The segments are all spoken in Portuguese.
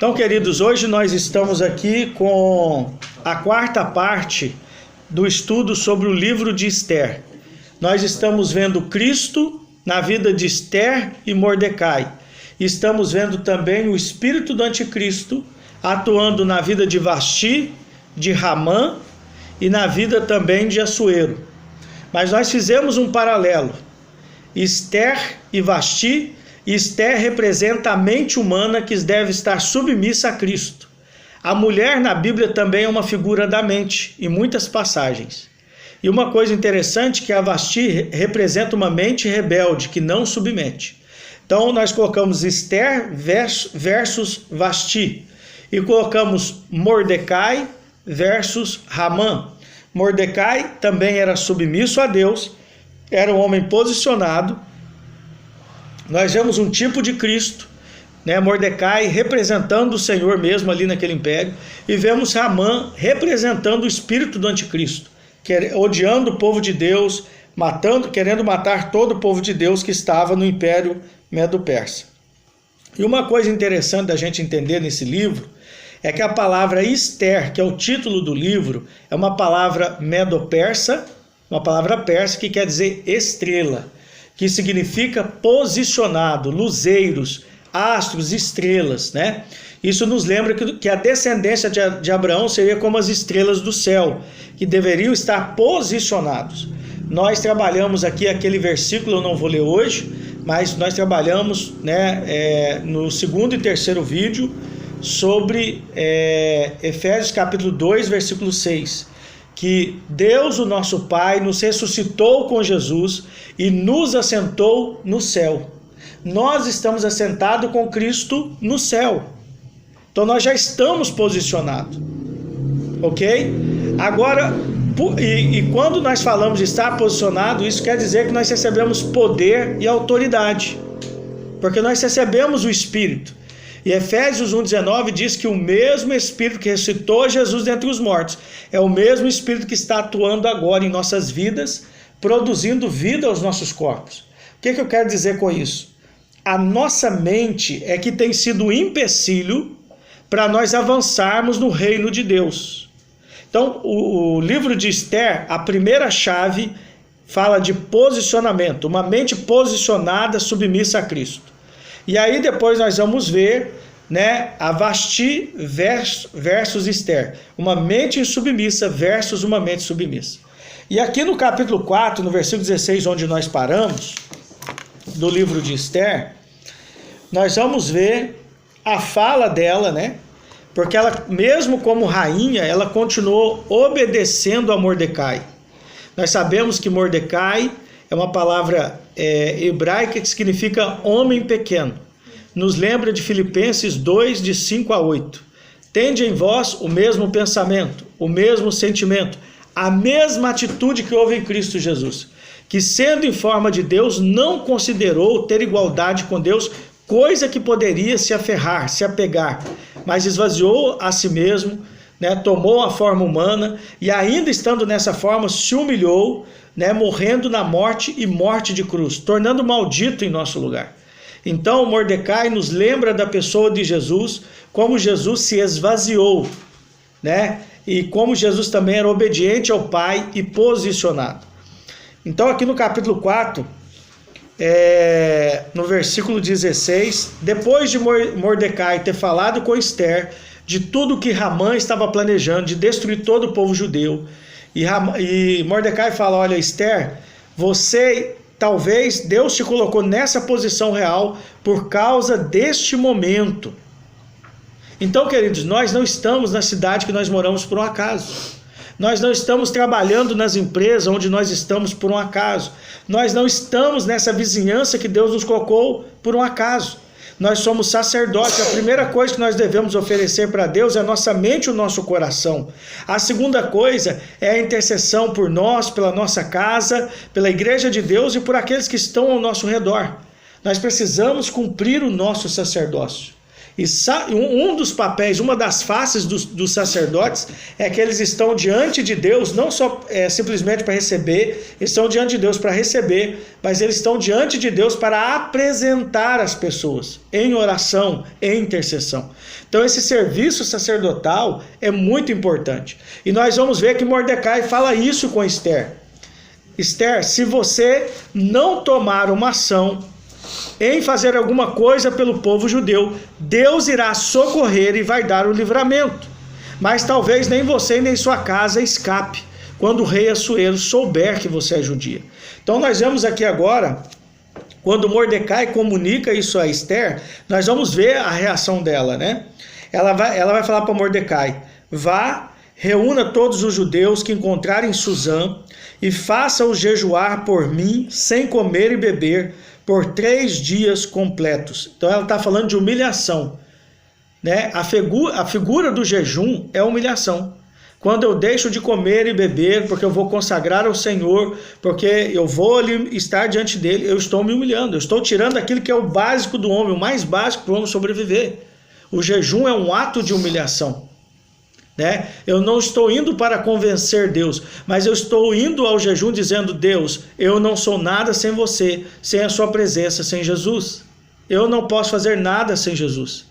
Então, queridos, hoje nós estamos aqui com a quarta parte do estudo sobre o livro de Esther. Nós estamos vendo Cristo na vida de Esther e Mordecai. Estamos vendo também o espírito do anticristo atuando na vida de Vasti, de Ramã e na vida também de Assuero. Mas nós fizemos um paralelo. Esther e Vasti. Esther representa a mente humana que deve estar submissa a Cristo. A mulher na Bíblia também é uma figura da mente, em muitas passagens. E uma coisa interessante é que a Vasti representa uma mente rebelde, que não submete. Então nós colocamos Esther versus Vasti. E colocamos Mordecai versus Ramã. Mordecai também era submisso a Deus, era um homem posicionado. Nós vemos um tipo de Cristo, né? Mordecai representando o Senhor mesmo ali naquele império, e vemos Ramã representando o espírito do anticristo, odiando o povo de Deus, querendo matar todo o povo de Deus que estava no império Medo-Persa. E uma coisa interessante da gente entender nesse livro é que a palavra Esther, que é o título do livro, é uma palavra medo-persa, uma palavra persa que quer dizer estrela, que significa posicionado, luzeiros, astros, estrelas, né? Isso nos lembra que a descendência de Abraão seria como as estrelas do céu, que deveriam estar posicionados. Nós trabalhamos aqui aquele versículo, eu não vou ler hoje, mas nós trabalhamos, né, no segundo e terceiro vídeo sobre Efésios capítulo 2, versículo 6. Que Deus, o nosso Pai, nos ressuscitou com Jesus e nos assentou no céu. Nós estamos assentados com Cristo no céu. Então nós já estamos posicionados. Ok? Agora, quando nós falamos de estar posicionado, isso quer dizer que nós recebemos poder e autoridade. Porque nós recebemos o Espírito. E Efésios 1,19 diz que o mesmo Espírito que ressuscitou Jesus dentre os mortos é o mesmo Espírito que está atuando agora em nossas vidas, produzindo vida aos nossos corpos. O que eu quero dizer com isso? A nossa mente é que tem sido o empecilho para nós avançarmos no reino de Deus. Então, o livro de Esther, a primeira chave, fala de posicionamento, uma mente posicionada, submissa a Cristo. E aí depois nós vamos ver, né, a Vasti versus Esther, uma mente insubmissa versus uma mente submissa. E aqui no capítulo 4, no versículo 16, onde nós paramos, do livro de Esther, nós vamos ver a fala dela, né? Porque ela, mesmo como rainha, ela continuou obedecendo a Mordecai. Nós sabemos que Mordecai é uma palavra hebraica que significa homem pequeno. Nos lembra de Filipenses 2, de 5 a 8. Tende em vós o mesmo pensamento, o mesmo sentimento, a mesma atitude que houve em Cristo Jesus, que sendo em forma de Deus, não considerou ter igualdade com Deus, coisa que poderia se aferrar, se apegar, mas esvaziou a si mesmo, né, tomou a forma humana e ainda estando nessa forma se humilhou, né, morrendo na morte e morte de cruz, tornando maldito em nosso lugar. Então Mordecai nos lembra da pessoa de Jesus, como Jesus se esvaziou, né, e como Jesus também era obediente ao Pai e posicionado. Então aqui no capítulo 4, no versículo 16, depois de Mordecai ter falado com Esther de tudo que Ramã estava planejando, de destruir todo o povo judeu, e Mordecai fala, olha Esther, talvez Deus te colocou nessa posição real por causa deste momento. Então, queridos, nós não estamos na cidade que nós moramos por um acaso. Nós não estamos trabalhando nas empresas onde nós estamos por um acaso. Nós não estamos nessa vizinhança que Deus nos colocou por um acaso. Nós somos sacerdotes. A primeira coisa que nós devemos oferecer para Deus é a nossa mente e o nosso coração. A segunda coisa é a intercessão por nós, pela nossa casa, pela igreja de Deus e por aqueles que estão ao nosso redor. Nós precisamos cumprir o nosso sacerdócio. E um dos papéis, uma das faces dos sacerdotes é que eles estão diante de Deus, não só simplesmente para receber, eles estão diante de Deus para receber, mas eles estão diante de Deus para apresentar as pessoas em oração, em intercessão. Então esse serviço sacerdotal é muito importante. E nós vamos ver que Mordecai fala isso com Esther. Esther, se você não tomar uma ação em fazer alguma coisa pelo povo judeu, Deus irá socorrer e vai dar o livramento. Mas talvez nem você nem sua casa escape, quando o rei Assuero souber que você é judia. Então nós vemos aqui agora, quando Mordecai comunica isso a Esther, nós vamos ver a reação dela, né? Ela vai falar para Mordecai: vá, reúna todos os judeus que encontrarem em Suzã e faça-os jejuar por mim, sem comer e beber, por 3 dias completos. Então ela está falando de humilhação, né? A figura do jejum é humilhação. Quando eu deixo de comer e beber, porque eu vou consagrar ao Senhor, porque eu vou ali estar diante dele, eu estou me humilhando, eu estou tirando aquilo que é o básico do homem, o mais básico para o homem sobreviver. O jejum é um ato de humilhação, né? Eu não estou indo para convencer Deus, mas eu estou indo ao jejum dizendo: Deus, eu não sou nada sem você, sem a sua presença, sem Jesus. Eu não posso fazer nada sem Jesus,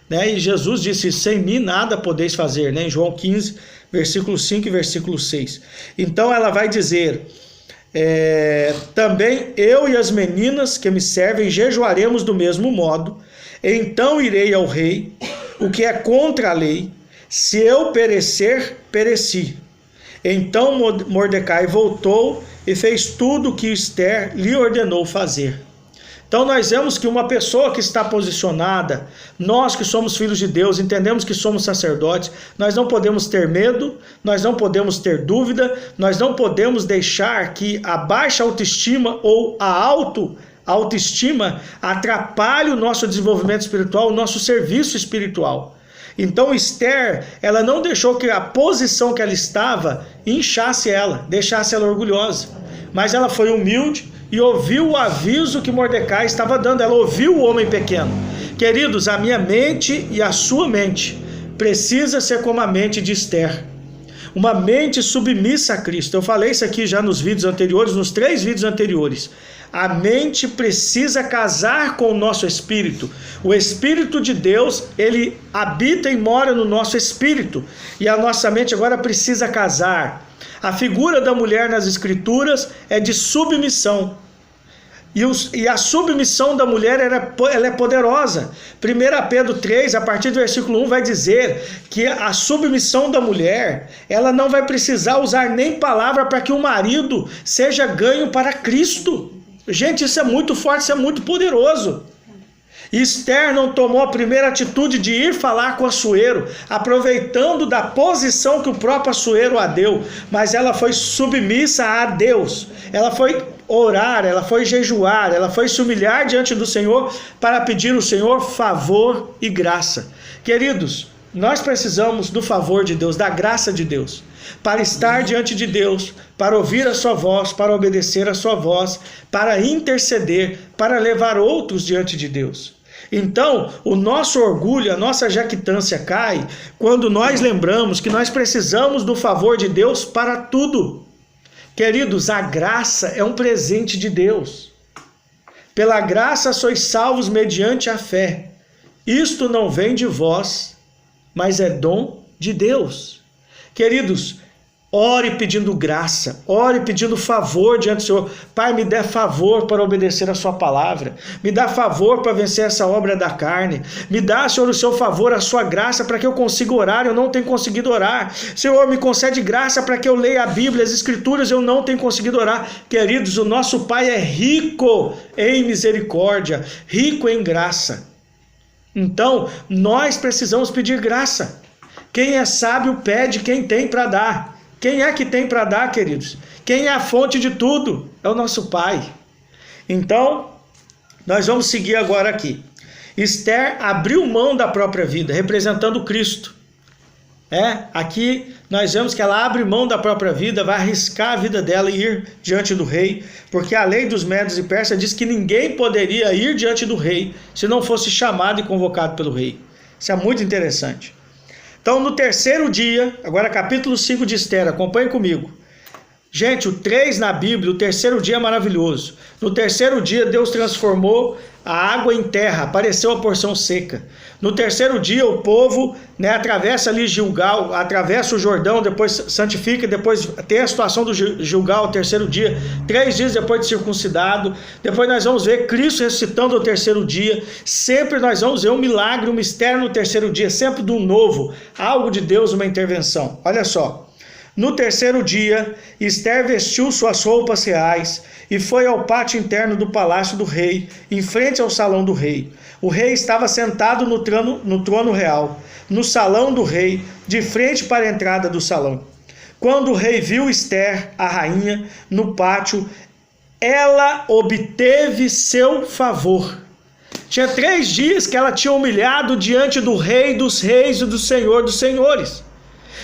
né? E Jesus disse: sem mim nada podeis fazer, né? Em João 15, versículo 5 e versículo 6. Então ela vai dizer: também eu e as meninas que me servem jejuaremos do mesmo modo, então irei ao rei, o que é contra a lei. Se eu perecer, pereci. Então Mordecai voltou e fez tudo o que Esther lhe ordenou fazer. Então nós vemos que uma pessoa que está posicionada, nós que somos filhos de Deus, entendemos que somos sacerdotes, nós não podemos ter medo, nós não podemos ter dúvida, nós não podemos deixar que a baixa autoestima ou a autoestima atrapalhe o nosso desenvolvimento espiritual, o nosso serviço espiritual. Então Esther, ela não deixou que a posição que ela estava inchasse ela, deixasse ela orgulhosa, mas ela foi humilde e ouviu o aviso que Mordecai estava dando. Ela ouviu o homem pequeno. Queridos, a minha mente e a sua mente precisa ser como a mente de Esther, uma mente submissa a Cristo. Eu falei isso aqui já nos vídeos anteriores, nos 3 vídeos anteriores. A mente precisa casar com o nosso espírito. O Espírito de Deus, ele habita e mora no nosso espírito. E a nossa mente agora precisa casar. A figura da mulher nas Escrituras é de submissão. E a submissão da mulher ela é poderosa. 1 Pedro 3, a partir do versículo 1, vai dizer que a submissão da mulher, ela não vai precisar usar nem palavra para que o marido seja ganho para Cristo. Gente, isso é muito forte, isso é muito poderoso. Esther não tomou a primeira atitude de ir falar com Assuero, aproveitando da posição que o próprio Assuero a deu, mas ela foi submissa a Deus. Ela foi orar, ela foi jejuar, ela foi se humilhar diante do Senhor para pedir ao Senhor favor e graça. Queridos, nós precisamos do favor de Deus, da graça de Deus, para estar diante de Deus, para ouvir a sua voz, para obedecer a sua voz, para interceder, para levar outros diante de Deus. Então, o nosso orgulho, a nossa jactância cai quando nós lembramos que nós precisamos do favor de Deus para tudo. Queridos, a graça é um presente de Deus. Pela graça sois salvos mediante a fé. Isto não vem de vós, mas é dom de Deus. Queridos, ore pedindo graça, ore pedindo favor diante do Senhor. Pai, me dê favor para obedecer a sua palavra, me dá favor para vencer essa obra da carne, me dá, Senhor, o seu favor, a sua graça para que eu consiga orar, eu não tenho conseguido orar. Senhor, me concede graça para que eu leia a Bíblia, as Escrituras, eu não tenho conseguido orar. Queridos, o nosso Pai é rico em misericórdia, rico em graça. Então, nós precisamos pedir graça. Quem é sábio pede, quem tem para dar. Quem é que tem para dar, queridos? Quem é a fonte de tudo? É o nosso Pai. Então, nós vamos seguir agora aqui. Esther abriu mão da própria vida, representando Cristo. Aqui nós vemos que ela abre mão da própria vida, vai arriscar a vida dela e ir diante do rei, porque a lei dos Medos e Persas diz que ninguém poderia ir diante do rei se não fosse chamado e convocado pelo rei. Isso é muito interessante. Então, no terceiro dia, agora capítulo 5 de Esther, acompanhe comigo. Gente, o 3 na Bíblia, o terceiro dia é maravilhoso. No terceiro dia, Deus transformou a água em terra, apareceu a porção seca. No terceiro dia, o povo, atravessa ali Gilgal, atravessa o Jordão, depois santifica, depois tem a situação do Gilgal, o terceiro dia, 3 dias depois de circuncidado. Depois nós vamos ver Cristo ressuscitando no terceiro dia. Sempre nós vamos ver um milagre, um mistério no terceiro dia, sempre do novo, algo de Deus, uma intervenção. Olha só. No terceiro dia, Esther vestiu suas roupas reais e foi ao pátio interno do palácio do rei, em frente ao salão do rei. O rei estava sentado no trono real, no salão do rei, de frente para a entrada do salão. Quando o rei viu Esther, a rainha, no pátio, ela obteve seu favor. Tinha 3 dias que ela tinha humilhado diante do rei dos reis e do senhor dos senhores.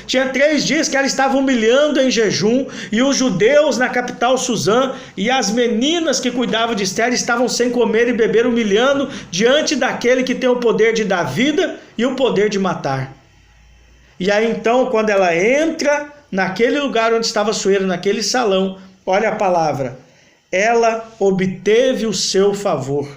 Tinha 3 dias que ela estava humilhando em jejum, e os judeus na capital Suzã e as meninas que cuidavam de Esther estavam sem comer e beber, humilhando diante daquele que tem o poder de dar vida e o poder de matar. E aí então, quando ela entra naquele lugar onde estava Suero, naquele salão, olha a palavra, ela obteve o seu favor.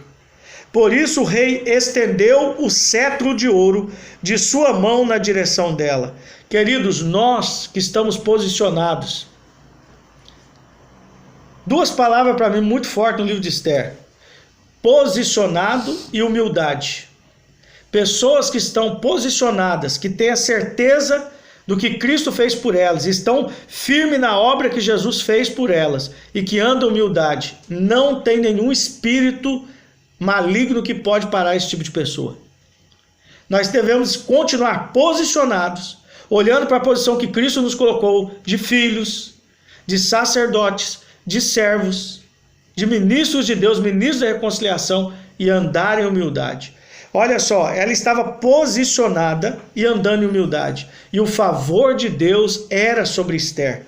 Por isso o rei estendeu o cetro de ouro de sua mão na direção dela. Queridos, nós que estamos posicionados. 2 palavras para mim muito fortes no livro de Esther. Posicionado e humildade. Pessoas que estão posicionadas, que têm a certeza do que Cristo fez por elas, estão firmes na obra que Jesus fez por elas e que andam humildade. Não tem nenhum espírito maligno que pode parar esse tipo de pessoa. Nós devemos continuar posicionados, olhando para a posição que Cristo nos colocou, de filhos, de sacerdotes, de servos, de ministros de Deus, ministros da reconciliação, e andar em humildade. Olha só, ela estava posicionada e andando em humildade, e o favor de Deus era sobre Esther.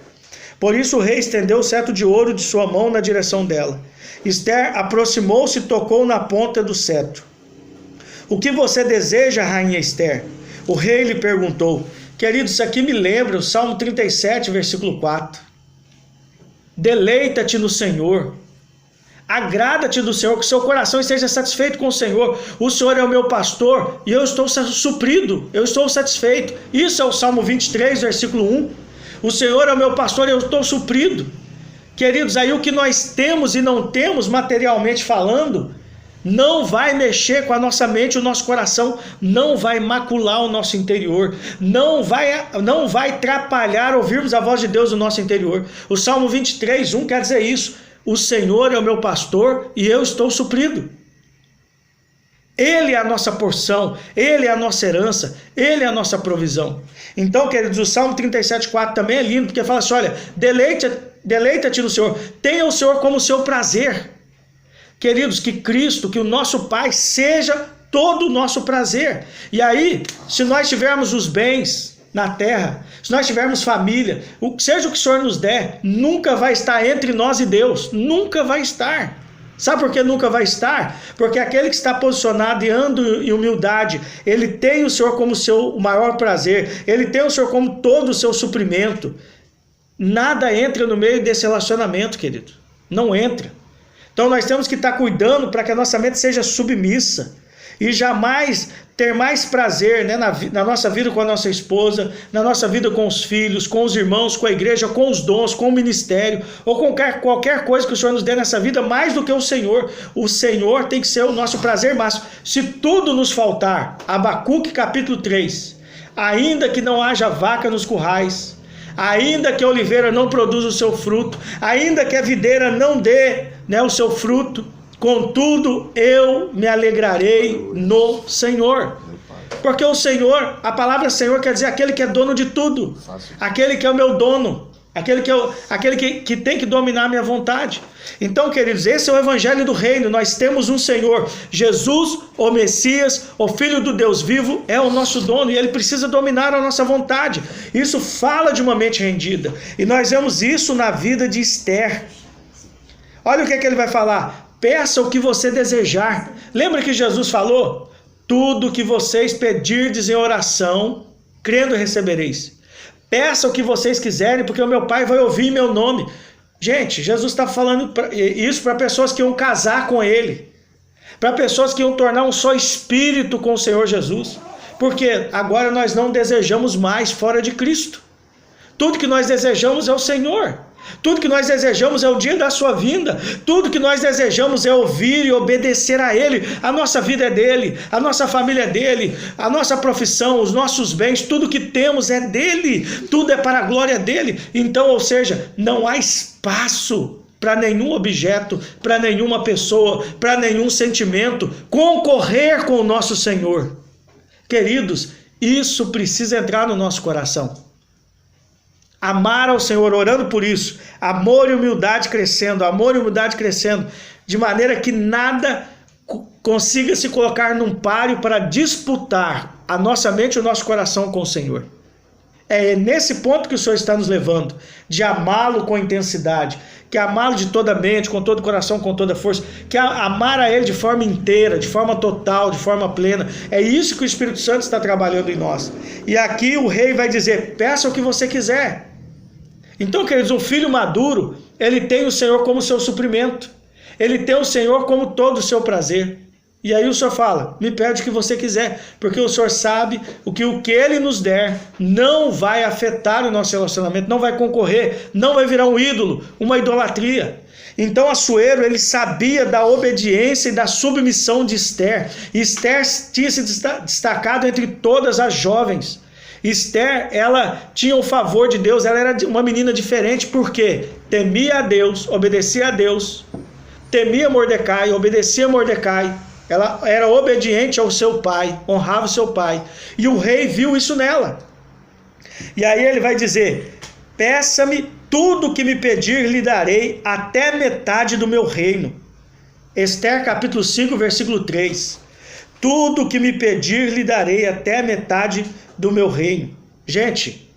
Por isso o rei estendeu o cetro de ouro de sua mão na direção dela. Esther aproximou-se e tocou na ponta do cetro. O que você deseja, rainha Esther? O rei lhe perguntou. Querido, isso aqui me lembra o Salmo 37, versículo 4. Deleita-te no Senhor. Agrada-te do Senhor, que seu coração esteja satisfeito com o Senhor. O Senhor é o meu pastor e eu estou suprido, eu estou satisfeito. Isso é o Salmo 23, versículo 1. O Senhor é o meu pastor e eu estou suprido. Queridos, aí o que nós temos e não temos materialmente falando, não vai mexer com a nossa mente, o nosso coração, não vai macular o nosso interior, não vai atrapalhar ouvirmos a voz de Deus no nosso interior. O Salmo 23, 1 quer dizer isso. O Senhor é o meu pastor e eu estou suprido. Ele é a nossa porção, Ele é a nossa herança, Ele é a nossa provisão. Então, queridos, o Salmo 37,4 também é lindo, porque fala assim, olha, deleita-te no Senhor, tenha o Senhor como seu prazer. Queridos, que Cristo, que o nosso Pai seja todo o nosso prazer. E aí, se nós tivermos os bens na terra, se nós tivermos família, seja o que o Senhor nos der, nunca vai estar entre nós e Deus, nunca vai estar. Sabe por que nunca vai estar? Porque aquele que está posicionado e anda em humildade, ele tem o Senhor como seu maior prazer, ele tem o Senhor como todo o seu suprimento. Nada entra no meio desse relacionamento, querido. Não entra. Então nós temos que estar cuidando para que a nossa mente seja submissa e jamais ter mais prazer, na nossa vida com a nossa esposa, na nossa vida com os filhos, com os irmãos, com a igreja, com os dons, com o ministério, ou com qualquer coisa que o Senhor nos dê nessa vida, mais do que o Senhor. O Senhor tem que ser o nosso prazer máximo. Se tudo nos faltar, Abacuque capítulo 3, ainda que não haja vaca nos currais, ainda que a oliveira não produza o seu fruto, ainda que a videira não dê o seu fruto, contudo eu me alegrarei no Senhor. Porque o Senhor, a palavra Senhor quer dizer aquele que é dono de tudo, aquele que é o meu dono, aquele que tem que dominar a minha vontade. Então, queridos, esse é o evangelho do reino. Nós temos um Senhor, Jesus, o Messias, o Filho do Deus vivo, é o nosso dono e ele precisa dominar a nossa vontade. Isso fala de uma mente rendida, e nós vemos isso na vida de Esther. Olha o que ele vai falar: peça o que você desejar. Lembra que Jesus falou? tudo que vocês pedirdes em oração, crendo recebereis. Peça o que vocês quiserem, porque o meu Pai vai ouvir em meu nome. Gente, Jesus está falando isso para pessoas que iam casar com Ele, para pessoas que iam tornar um só espírito com o Senhor Jesus, porque agora nós não desejamos mais fora de Cristo. Tudo que nós desejamos é o Senhor. Tudo que nós desejamos é o dia da sua vinda. Tudo que nós desejamos é ouvir e obedecer a Ele. A nossa vida é dele, a nossa família é dele, a nossa profissão, os nossos bens, tudo que temos é dele. Tudo é para a glória dele. Então, ou seja, não há espaço para nenhum objeto, para nenhuma pessoa, para nenhum sentimento concorrer com o nosso Senhor. Queridos, isso precisa entrar no nosso coração. Amar ao Senhor, orando por isso, amor e humildade crescendo, de maneira que nada consiga se colocar num páreo para disputar a nossa mente e o nosso coração com o Senhor. É nesse ponto que o Senhor está nos levando, de amá-lo com intensidade, que amá-lo de toda a mente, com todo o coração, com toda a força, que amar a Ele de forma inteira, de forma total, de forma plena. É isso que o Espírito Santo está trabalhando em nós. E aqui o rei vai dizer, peça o que você quiser. Então, queridos, um filho maduro, ele tem o Senhor como seu suprimento. Ele tem o Senhor como todo o seu prazer. E aí o Senhor fala, me pede o que você quiser, porque o Senhor sabe o que Ele nos der não vai afetar o nosso relacionamento, não vai concorrer, não vai virar um ídolo, uma idolatria. Então Assuero, ele sabia da obediência e da submissão de Esther. E Esther tinha se destacado entre todas as jovens. Esther, ela tinha o favor de Deus, ela era uma menina diferente, porque temia a Deus, obedecia a Deus, temia Mordecai, obedecia a Mordecai, ela era obediente ao seu pai, honrava o seu pai, e o rei viu isso nela. E aí ele vai dizer, peça-me tudo o que me pedir, lhe darei, até metade do meu reino. Esther capítulo 5, versículo 3. Tudo o que me pedir, lhe darei, até metade do meu reino. Gente,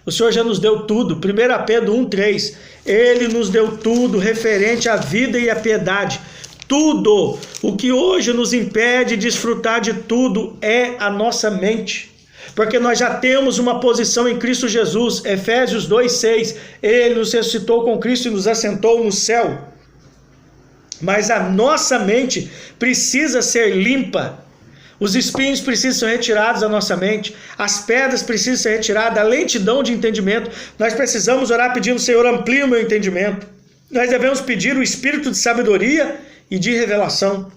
o Senhor já nos deu tudo. 1 Pedro 1,3. Ele nos deu tudo referente à vida e à piedade. Tudo. O que hoje nos impede de desfrutar de tudo é a nossa mente. Porque nós já temos uma posição em Cristo Jesus. Efésios 2,6. Ele nos ressuscitou com Cristo e nos assentou no céu. Mas a nossa mente precisa ser limpa. Os espinhos precisam ser retirados da nossa mente, as pedras precisam ser retiradas, a lentidão de entendimento. Nós precisamos orar pedindo, Senhor, amplie o meu entendimento. Nós devemos pedir o espírito de sabedoria e de revelação.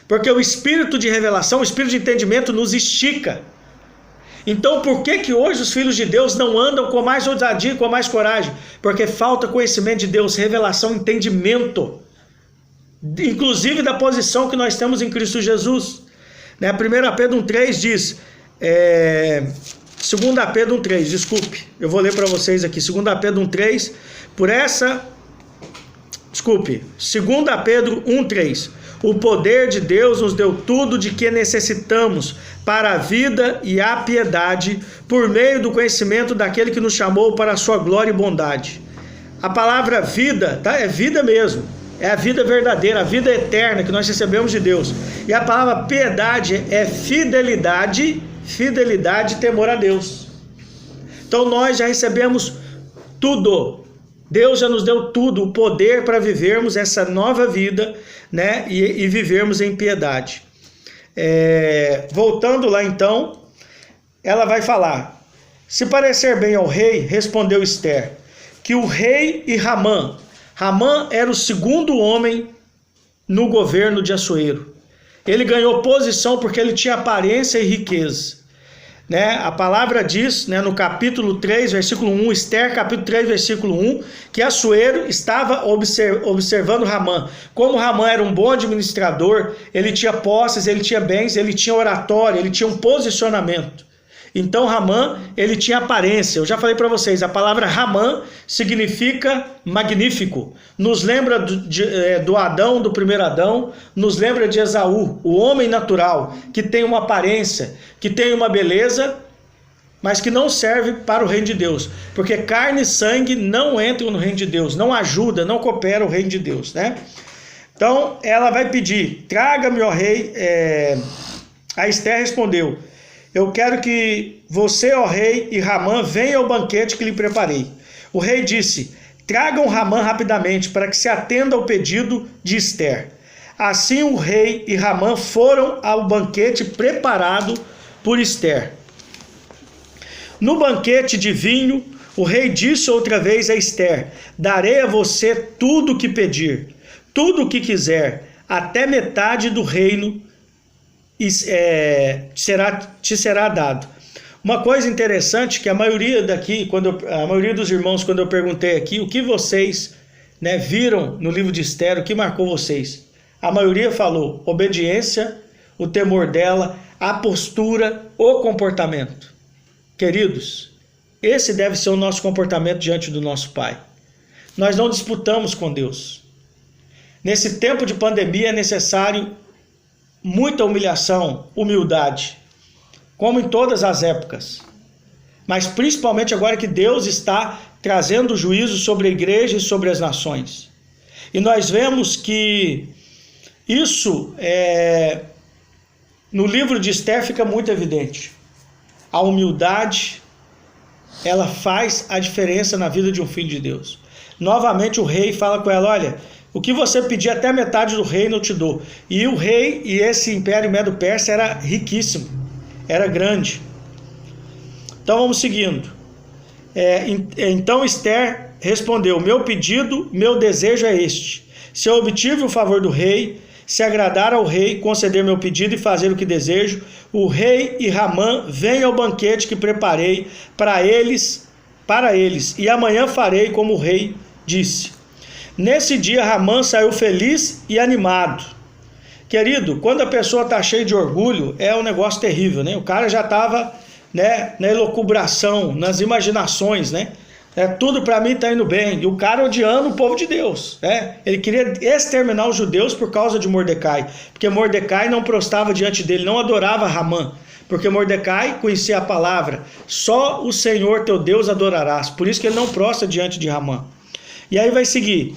Porque o espírito de revelação, o espírito de entendimento nos estica. Então por que hoje os filhos de Deus não andam com mais ousadia, com mais coragem? Porque falta conhecimento de Deus, revelação, entendimento. Inclusive da posição que nós temos em Cristo Jesus. 1 Pedro 1,3 diz, 2 Pedro 1,3, desculpe, eu vou ler para vocês aqui, 2 Pedro 1,3, 2 Pedro 1,3, o poder de Deus nos deu tudo de que necessitamos para a vida e a piedade, por meio do conhecimento daquele que nos chamou para a sua glória e bondade. A palavra vida, tá? É vida mesmo. É a vida verdadeira, a vida eterna que nós recebemos de Deus. E a palavra piedade é fidelidade e temor a Deus. Então nós já recebemos tudo. Deus já nos deu tudo, o poder para vivermos essa nova vida, né? E vivermos em piedade. Voltando lá então, ela vai falar, se parecer bem ao rei, respondeu Esther, que o rei e Ramã era o segundo homem no governo de Assuero. Ele ganhou posição porque ele tinha aparência e riqueza. A palavra diz, no capítulo 3, versículo 1, Esther, capítulo 3, versículo 1, que Assuero estava observando Ramã. Como Ramã era um bom administrador, ele tinha posses, ele tinha bens, ele tinha oratório, ele tinha um posicionamento. Então Ramã, ele tinha aparência. Eu já falei para vocês, a palavra Ramã significa magnífico. Nos lembra do Adão, do primeiro Adão, nos lembra de Esaú, o homem natural, que tem uma aparência, que tem uma beleza, mas que não serve para o reino de Deus. Porque carne e sangue não entram no reino de Deus, não ajuda, não coopera o reino de Deus, Então ela vai pedir, traga-me, ó rei, A Esther respondeu: eu quero que você, ó rei, e Ramã venham ao banquete que lhe preparei. O rei disse: tragam Ramã rapidamente, para que se atenda ao pedido de Esther. Assim o rei e Ramã foram ao banquete preparado por Esther. No banquete de vinho, o rei disse outra vez a Esther: darei a você tudo o que pedir, tudo o que quiser, até metade do reino te será dado. Uma coisa interessante que a maioria daqui, a maioria dos irmãos, quando eu perguntei aqui o que vocês viram no livro de Esther, o que marcou vocês, a maioria falou obediência, o temor dela, a postura, o comportamento. Queridos, esse deve ser o nosso comportamento diante do nosso Pai. Nós não disputamos com Deus. Nesse tempo de pandemia é necessário muita humilhação, humildade, como em todas as épocas. Mas principalmente agora que Deus está trazendo juízo sobre a igreja e sobre as nações. E nós vemos que isso, no livro de Esther, fica muito evidente. A humildade, ela faz a diferença na vida de um filho de Deus. Novamente o rei fala com ela: olha, o que você pedir até metade do reino eu te dou. E o rei e esse império Medo-Persa era riquíssimo, era grande. Então vamos seguindo. Então Esther respondeu: meu pedido, meu desejo é este: se eu obtive o favor do rei, se agradar ao rei, conceder meu pedido e fazer o que desejo, o rei e Ramã venham ao banquete que preparei para eles, e amanhã farei como o rei disse. Nesse dia Ramã saiu feliz e animado. Querido, quando a pessoa está cheia de orgulho, é um negócio terrível, né? O cara já estava, na elucubração, nas imaginações, né? Tudo para mim está indo bem. E o cara odiando o povo de Deus. Ele queria exterminar os judeus por causa de Mordecai. Porque Mordecai não prostrava diante dele, não adorava Ramã. Porque Mordecai conhecia a palavra: só o Senhor teu Deus adorarás. Por isso que ele não prostra diante de Ramã. E aí vai seguir.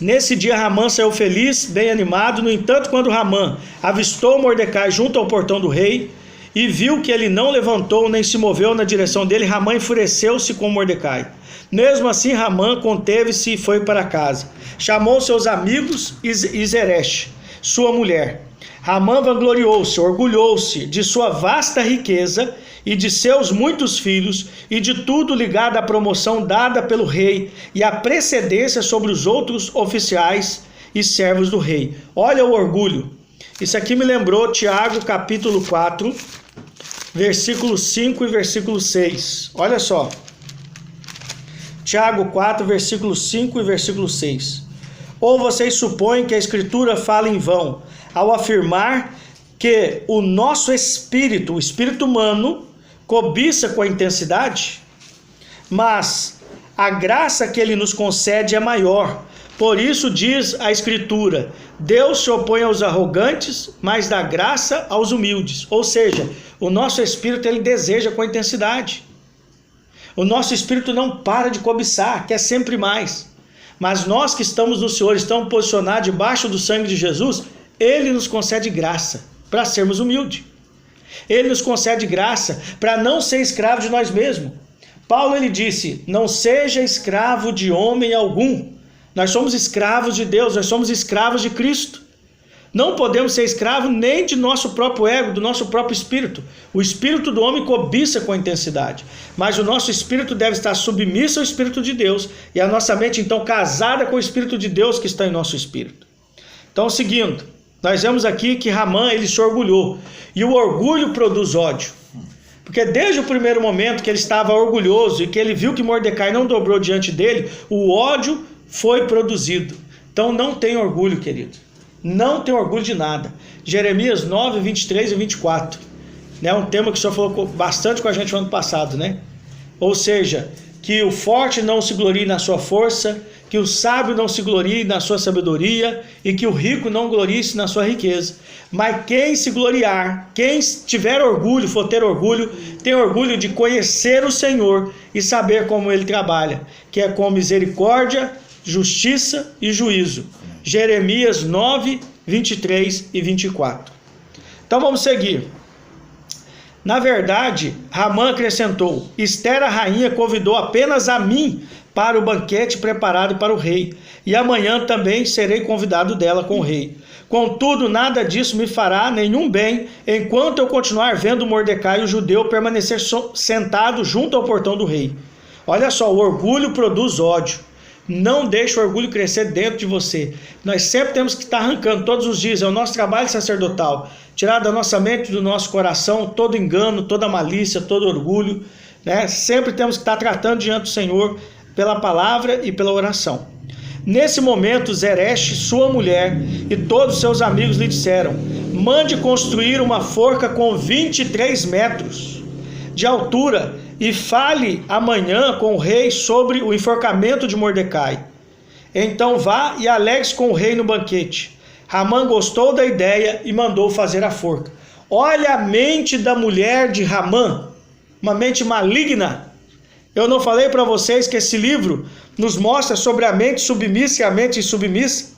Nesse dia Ramã saiu feliz, bem animado. No entanto, quando Ramã avistou Mordecai junto ao portão do rei e viu que ele não levantou nem se moveu na direção dele, Ramã enfureceu-se com Mordecai. Mesmo assim, Ramã conteve-se e foi para casa. Chamou seus amigos e Zeresh, sua mulher. Ramã vangloriou-se, orgulhou-se de sua vasta riqueza e de seus muitos filhos e de tudo ligado à promoção dada pelo rei e à precedência sobre os outros oficiais e servos do rei. Olha o orgulho. Isso aqui me lembrou Tiago capítulo 4, versículo 5 e versículo 6. Olha só. Tiago 4, versículo 5 e versículo 6. Ou vocês supõem que a Escritura fala em vão, ao afirmar que o nosso espírito, o espírito humano, cobiça com a intensidade? Mas a graça que ele nos concede é maior. Por isso diz a Escritura: Deus se opõe aos arrogantes, mas dá graça aos humildes. Ou seja, o nosso espírito ele deseja com intensidade. O nosso espírito não para de cobiçar, quer sempre mais. Mas nós que estamos no Senhor, estamos posicionados debaixo do sangue de Jesus, Ele nos concede graça para sermos humildes. Ele nos concede graça para não ser escravo de nós mesmos. Paulo ele disse: não seja escravo de homem algum. Nós somos escravos de Deus, nós somos escravos de Cristo. Não podemos ser escravos nem de nosso próprio ego, do nosso próprio espírito. O espírito do homem cobiça com intensidade, mas o nosso espírito deve estar submisso ao Espírito de Deus e a nossa mente então casada com o Espírito de Deus que está em nosso espírito. Então, seguindo, nós vemos aqui que Ramã ele se orgulhou, e o orgulho produz ódio. Porque desde o primeiro momento que ele estava orgulhoso e que ele viu que Mordecai não dobrou diante dele, o ódio foi produzido. Então não tem orgulho, querido. Não tem orgulho de nada. Jeremias 9, 23 e 24. Um tema que o Senhor falou bastante com a gente no ano passado, né? Ou seja, que o forte não se glorie na sua força, que o sábio não se glorie na sua sabedoria e que o rico não glorie-se na sua riqueza. Mas quem se gloriar, quem tiver orgulho, for ter orgulho, tem orgulho de conhecer o Senhor e saber como Ele trabalha, que é com misericórdia, justiça e juízo. Jeremias 9, 23 e 24. Então vamos seguir. Na verdade, Ramã acrescentou: Ester, a rainha, convidou apenas a mim para o banquete preparado para o rei, e amanhã também serei convidado dela com o rei. Contudo, nada disso me fará nenhum bem, enquanto eu continuar vendo Mordecai, o judeu, permanecer sentado junto ao portão do rei. Olha só, o orgulho produz ódio. Não deixe o orgulho crescer dentro de você. Nós sempre temos que estar arrancando todos os dias, é o nosso trabalho sacerdotal. Tirar da nossa mente, do nosso coração, todo engano, toda malícia, todo orgulho, né? Sempre temos que estar tratando diante do Senhor pela palavra e pela oração. Nesse momento, Zeresh, sua mulher e todos os seus amigos lhe disseram: mande construir uma forca com 23 metros de altura e fale amanhã com o rei sobre o enforcamento de Mordecai. Então vá e alegre-se com o rei no banquete. Ramã gostou da ideia e mandou fazer a forca. Olha a mente da mulher de Ramã, uma mente maligna. Eu não falei para vocês que esse livro nos mostra sobre a mente submissa e a mente insubmissa?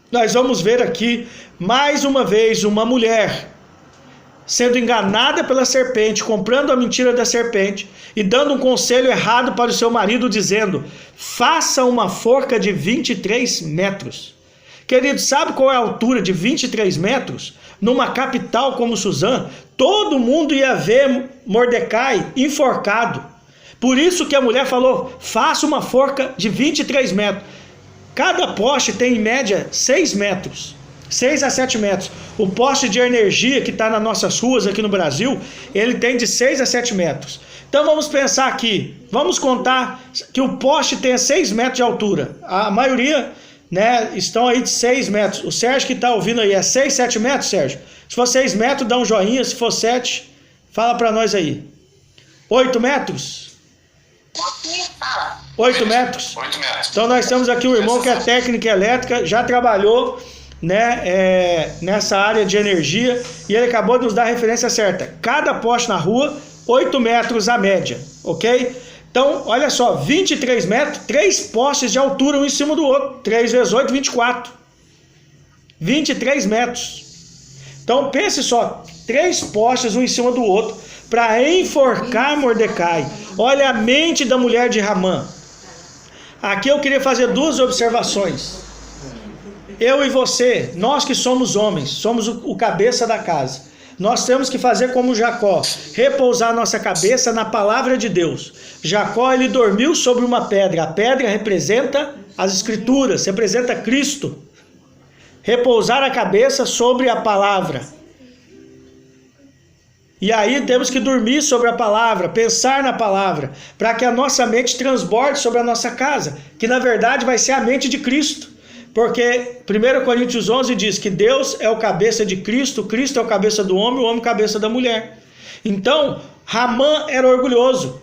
Nós vamos ver aqui, mais uma vez, uma mulher sendo enganada pela serpente, comprando a mentira da serpente e dando um conselho errado para o seu marido, dizendo: faça uma forca de 23 metros. Querido, sabe qual é a altura de 23 metros? Numa capital como Suzã, todo mundo ia ver Mordecai enforcado. Por isso que a mulher falou: faça uma forca de 23 metros. Cada poste tem em média 6 metros. 6 a 7 metros. O poste de energia que está nas nossas ruas aqui no Brasil, ele tem de 6 a 7 metros. Então vamos pensar aqui, vamos contar que o poste tenha 6 metros de altura. A maioria, né, estão aí de 6 metros. O Sérgio que está ouvindo aí, é 6, 7 metros, Sérgio? Se for 6 metros, dá um joinha. Se for 7, fala para nós aí. 8 metros? 8 metros? 8 metros. Então nós temos aqui um irmão que é técnico elétrica, já trabalhou, né, nessa área de energia, e ele acabou de nos dar a referência certa. Cada poste na rua, 8 metros a média, ok? Então, olha só, 23 metros, 3 postes de altura um em cima do outro. 3 vezes 8, 24. 23 metros. Então, pense só, 3 postes um em cima do outro para enforcar Mordecai. Olha a mente da mulher de Ramã. Aqui eu queria fazer 2 observações. Eu e você, nós que somos homens, somos o cabeça da casa. Nós temos que fazer como Jacó, repousar nossa cabeça na palavra de Deus. Jacó, ele dormiu sobre uma pedra. A pedra representa as Escrituras, representa Cristo. Repousar a cabeça sobre a palavra. E aí temos que dormir sobre a palavra, pensar na palavra, para que a nossa mente transborde sobre a nossa casa, que na verdade vai ser a mente de Cristo. Porque 1 Coríntios 11 diz que Deus é o cabeça de Cristo, Cristo é o cabeça do homem, o homem cabeça da mulher. Então, Ramã era orgulhoso.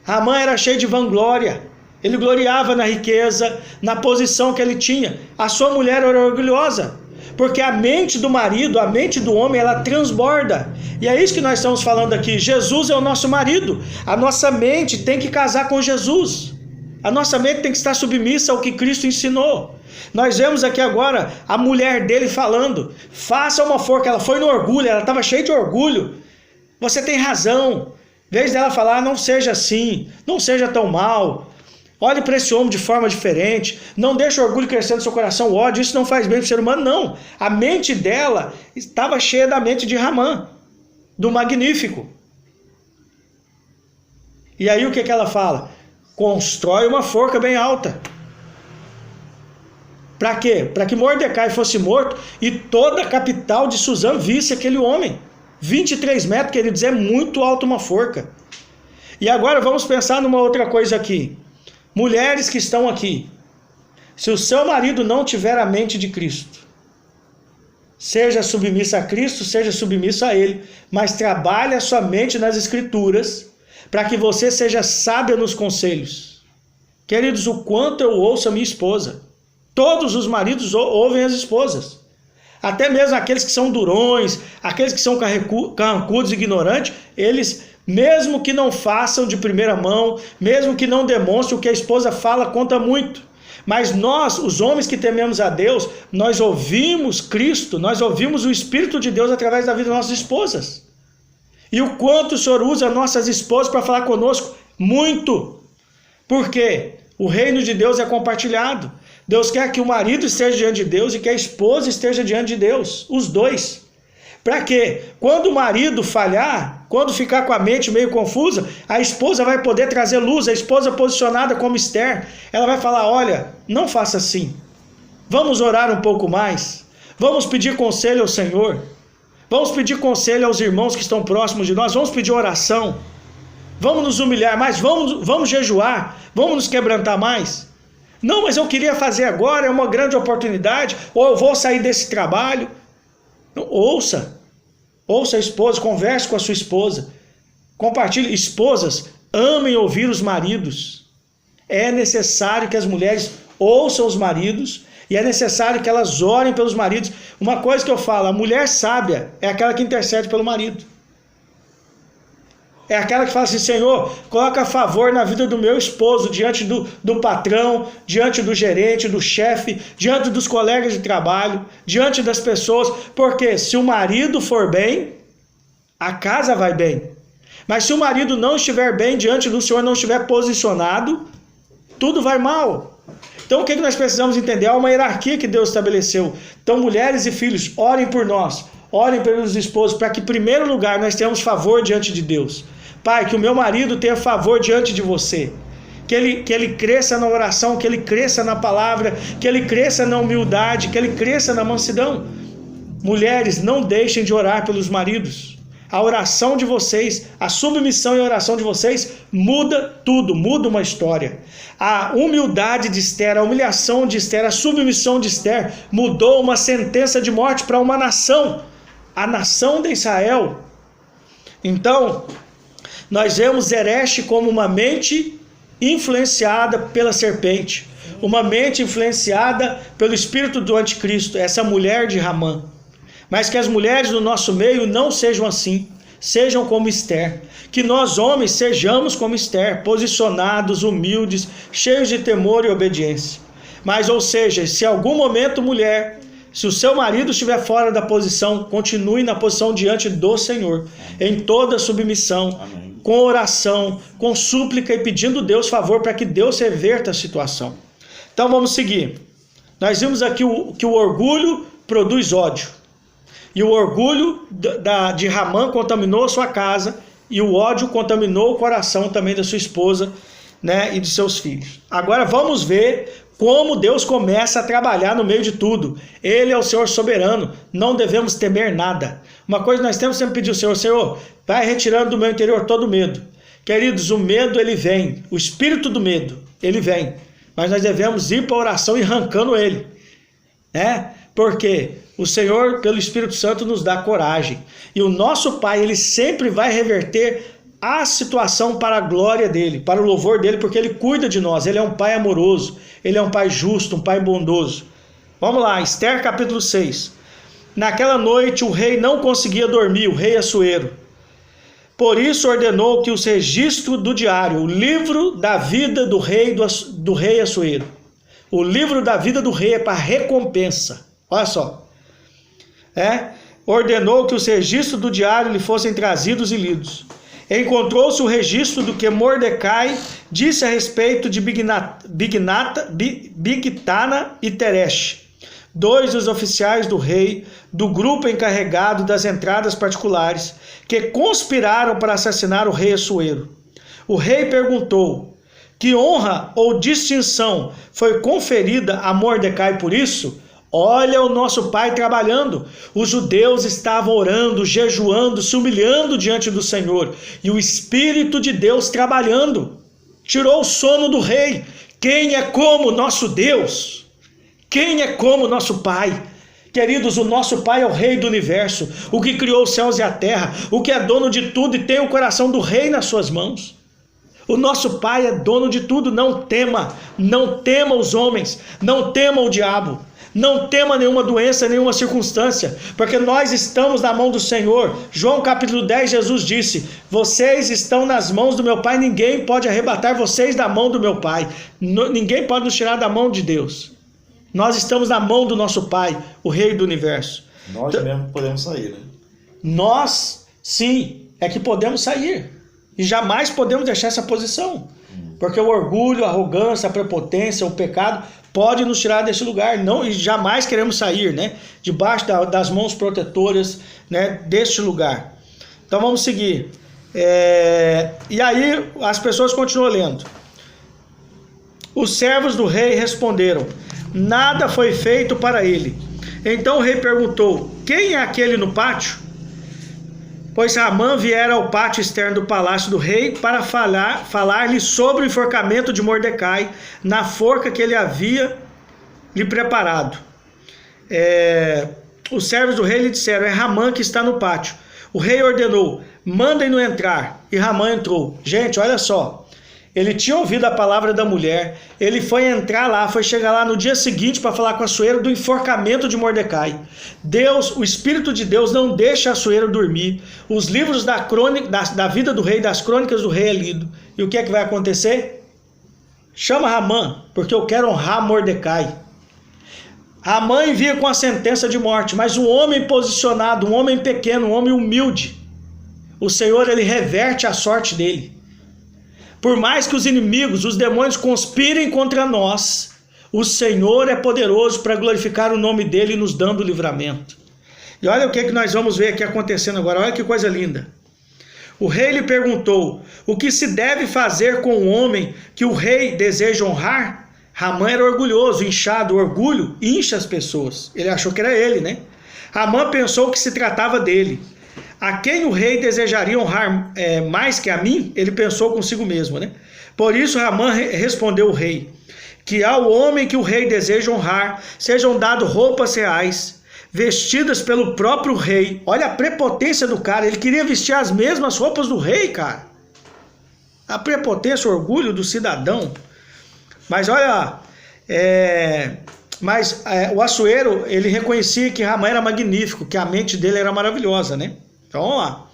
Ramã era cheio de vanglória. Ele gloriava na riqueza, na posição que ele tinha. A sua mulher era orgulhosa. Porque a mente do marido, a mente do homem, ela transborda. E é isso que nós estamos falando aqui. Jesus é o nosso marido. A nossa mente tem que casar com Jesus. A nossa mente tem que estar submissa ao que Cristo ensinou. Nós vemos aqui agora a mulher dele falando: faça uma forca. Ela foi no orgulho, ela estava cheia de orgulho. Você tem razão. Em vez dela falar: não seja assim, não seja tão mal, olhe para esse homem de forma diferente, não deixe o orgulho crescer no seu coração, o ódio, isso não faz bem para o ser humano. Não, a mente dela estava cheia da mente de Ramã, do magnífico. E aí o que ela fala? Constrói uma forca bem alta. Para quê? Para que Mordecai fosse morto e toda a capital de Suzã visse aquele homem. 23 metros, quer dizer, é muito alto uma forca. E agora vamos pensar numa outra coisa aqui. Mulheres que estão aqui, se o seu marido não tiver a mente de Cristo, seja submissa a Cristo, seja submissa a Ele, mas trabalhe a sua mente nas Escrituras, para que você seja sábia nos conselhos. Queridos, o quanto eu ouço a minha esposa. Todos os maridos ouvem as esposas. Até mesmo aqueles que são durões, aqueles que são carrancudos, ignorantes, eles, mesmo que não façam de primeira mão, mesmo que não demonstrem, o que a esposa fala conta muito. Mas nós, os homens que tememos a Deus, nós ouvimos Cristo, nós ouvimos o Espírito de Deus através da vida das nossas esposas. E o quanto o Senhor usa nossas esposas para falar conosco? Muito. Por quê? O reino de Deus é compartilhado. Deus quer que o marido esteja diante de Deus e que a esposa esteja diante de Deus. Os dois. Para quê? Quando o marido falhar, quando ficar com a mente meio confusa, a esposa vai poder trazer luz. A esposa posicionada como Esther, ela vai falar, olha, não faça assim. Vamos orar um pouco mais. Vamos pedir conselho ao Senhor. Vamos pedir conselho aos irmãos que estão próximos de nós. Vamos pedir oração. Vamos nos humilhar mais. Vamos jejuar. Vamos nos quebrantar mais. Não, mas eu queria fazer agora, é uma grande oportunidade. Ou eu vou sair desse trabalho. Não, ouça a esposa, converse com a sua esposa. Compartilhe. Esposas, amem ouvir os maridos. É necessário que as mulheres ouçam os maridos. E é necessário que elas orem pelos maridos. Uma coisa que eu falo, a mulher sábia é aquela que intercede pelo marido. É aquela que fala assim, Senhor, coloca a favor na vida do meu esposo, diante do patrão, diante do gerente, do chefe, diante dos colegas de trabalho, diante das pessoas. Porque se o marido for bem, a casa vai bem. Mas se o marido não estiver bem diante do Senhor, não estiver posicionado, tudo vai mal. Então o que nós precisamos entender? Há uma hierarquia que Deus estabeleceu. Então mulheres e filhos, orem por nós, orem pelos esposos, para que em primeiro lugar nós tenhamos favor diante de Deus. Pai, que o meu marido tenha favor diante de você. Que ele cresça na oração, que ele cresça na palavra, que ele cresça na humildade, que ele cresça na mansidão. Mulheres, não deixem de orar pelos maridos. A oração de vocês, a submissão e a oração de vocês muda tudo, muda uma história. A humildade de Esther, a humilhação de Esther, a submissão de Esther mudou uma sentença de morte para uma nação, a nação de Israel. Então, nós vemos Zeresh como uma mente influenciada pela serpente, uma mente influenciada pelo espírito do anticristo, essa mulher de Ramã. Mas que as mulheres do nosso meio não sejam assim, sejam como Esther. Que nós homens sejamos como Esther, posicionados, humildes, cheios de temor e obediência. Mas, ou seja, se em algum momento, mulher, se o seu marido estiver fora da posição, continue na posição diante do Senhor, em toda submissão, amém, com oração, com súplica e pedindo Deus favor para que Deus reverta a situação. Então vamos seguir. Nós vimos aqui que o orgulho produz ódio. E o orgulho de Ramã contaminou a sua casa, e o ódio contaminou o coração também da sua esposa, né, e de seus filhos. Agora vamos ver como Deus começa a trabalhar no meio de tudo. Ele é o Senhor soberano, não devemos temer nada. Uma coisa nós temos sempre pedir ao Senhor, Senhor, vai retirando do meu interior todo o medo. Queridos, o medo ele vem, o espírito do medo, ele vem. Mas nós devemos ir para a oração e arrancando ele, né? Porque o Senhor, pelo Espírito Santo, nos dá coragem. E o nosso Pai, ele sempre vai reverter a situação para a glória dele, para o louvor dele, porque ele cuida de nós. Ele é um Pai amoroso, ele é um Pai justo, um Pai bondoso. Vamos lá, Esther capítulo 6. Naquela noite o rei não conseguia dormir, o rei Assuero. Por isso ordenou que os registros do diário, o livro da vida do rei Assuero. O livro da vida do rei é para recompensa. Olha só. Ordenou que os registros do diário lhe fossem trazidos e lidos. Encontrou-se o registro do que Mordecai disse a respeito de Bigtana e Teresh, dois dos oficiais do rei, do grupo encarregado das entradas particulares, que conspiraram para assassinar o rei Assuero. O rei perguntou: que honra ou distinção foi conferida a Mordecai por isso? Olha o nosso pai trabalhando. Os judeus estavam orando, jejuando, se humilhando diante do Senhor. E o Espírito de Deus trabalhando. Tirou o sono do rei. Quem é como nosso Deus? Quem é como nosso Pai? Queridos, o nosso Pai é o Rei do Universo, o que criou os céus e a terra, o que é dono de tudo e tem o coração do rei nas suas mãos. O nosso Pai é dono de tudo. Não tema os homens, não tema o diabo. Não tema nenhuma doença, nenhuma circunstância, porque nós estamos na mão do Senhor. João capítulo 10, Jesus disse: vocês estão nas mãos do meu Pai, ninguém pode arrebatar vocês da mão do meu Pai. Ninguém pode nos tirar da mão de Deus. Nós estamos na mão do nosso Pai, o Rei do Universo. Nós mesmo podemos sair, né? Nós, sim, é que podemos sair. E jamais podemos deixar essa posição. Porque o orgulho, a arrogância, a prepotência, o pecado pode nos tirar desse lugar. Não, e jamais queremos sair, né? Debaixo das mãos protetoras, né, deste lugar. Então vamos seguir. E aí as pessoas continuam lendo. Os servos do rei responderam: nada foi feito para ele. Então o rei perguntou: quem é aquele no pátio? Pois Amã viera ao pátio externo do palácio do rei para falar-lhe sobre o enforcamento de Mordecai na forca que ele havia lhe preparado. Os servos do rei lhe disseram: é Amã que está no pátio. O rei ordenou: mandem-no entrar. E Amã entrou. Gente, olha só. Ele tinha ouvido a palavra da mulher, ele foi entrar lá, foi chegar lá no dia seguinte para falar com Assuero do enforcamento de Mordecai. Deus, o Espírito de Deus não deixa Assuero dormir. Os livros da vida do rei, das crônicas do rei é lido. E o que é que vai acontecer? Chama Amã, porque eu quero honrar Mordecai. Amã envia com a sentença de morte, mas um homem posicionado, um homem pequeno, um homem humilde, o Senhor, ele reverte a sorte dele. Por mais que os inimigos, os demônios conspirem contra nós, o Senhor é poderoso para glorificar o nome dele, nos dando livramento. E olha o que nós vamos ver aqui acontecendo agora, olha que coisa linda. O rei lhe perguntou: o que se deve fazer com o homem que o rei deseja honrar? Amã era orgulhoso, inchado, o orgulho incha as pessoas. Ele achou que era ele, né? Amã pensou que se tratava dele. A quem o rei desejaria honrar mais que a mim? Ele pensou consigo mesmo, né? Por isso Amã respondeu o rei: que ao homem que o rei deseja honrar sejam dadas roupas reais, vestidas pelo próprio rei. Olha a prepotência do cara, ele queria vestir as mesmas roupas do rei, cara. A prepotência, o orgulho do cidadão. Mas olha, o Assuero, ele reconhecia que Amã era magnífico, que a mente dele era maravilhosa, né? Então vamos lá.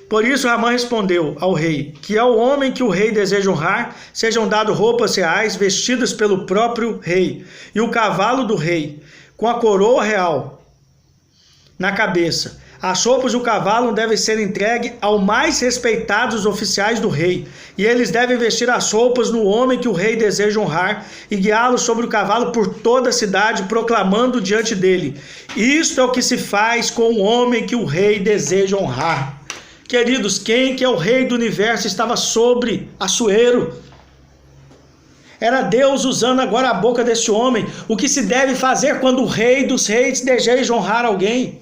Por isso Amã respondeu ao rei: que ao homem que o rei deseja honrar sejam dadas roupas reais, vestidas pelo próprio rei, e o cavalo do rei, com a coroa real na cabeça. As roupas do cavalo devem ser entregues ao mais respeitados oficiais do rei, e eles devem vestir as roupas no homem que o rei deseja honrar e guiá-lo sobre o cavalo por toda a cidade, proclamando diante dele: isto é o que se faz com o homem que o rei deseja honrar. Queridos, quem que é o rei do universo estava sobre Assuero? Era Deus usando agora a boca desse homem. O que se deve fazer quando o rei dos reis deseja honrar alguém?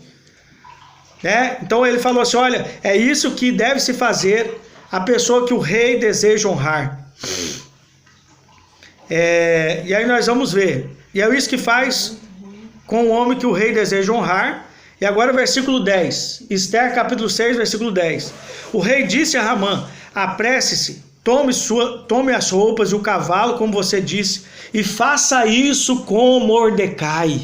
Então ele falou assim: olha, é isso que deve se fazer a pessoa que o rei deseja honrar. E aí nós vamos ver. E é isso que faz com o homem que o rei deseja honrar. E agora o versículo 10. Esther capítulo 6, versículo 10. O rei disse a Amã: apresse-se, tome as roupas e o cavalo, como você disse, e faça isso com Mordecai.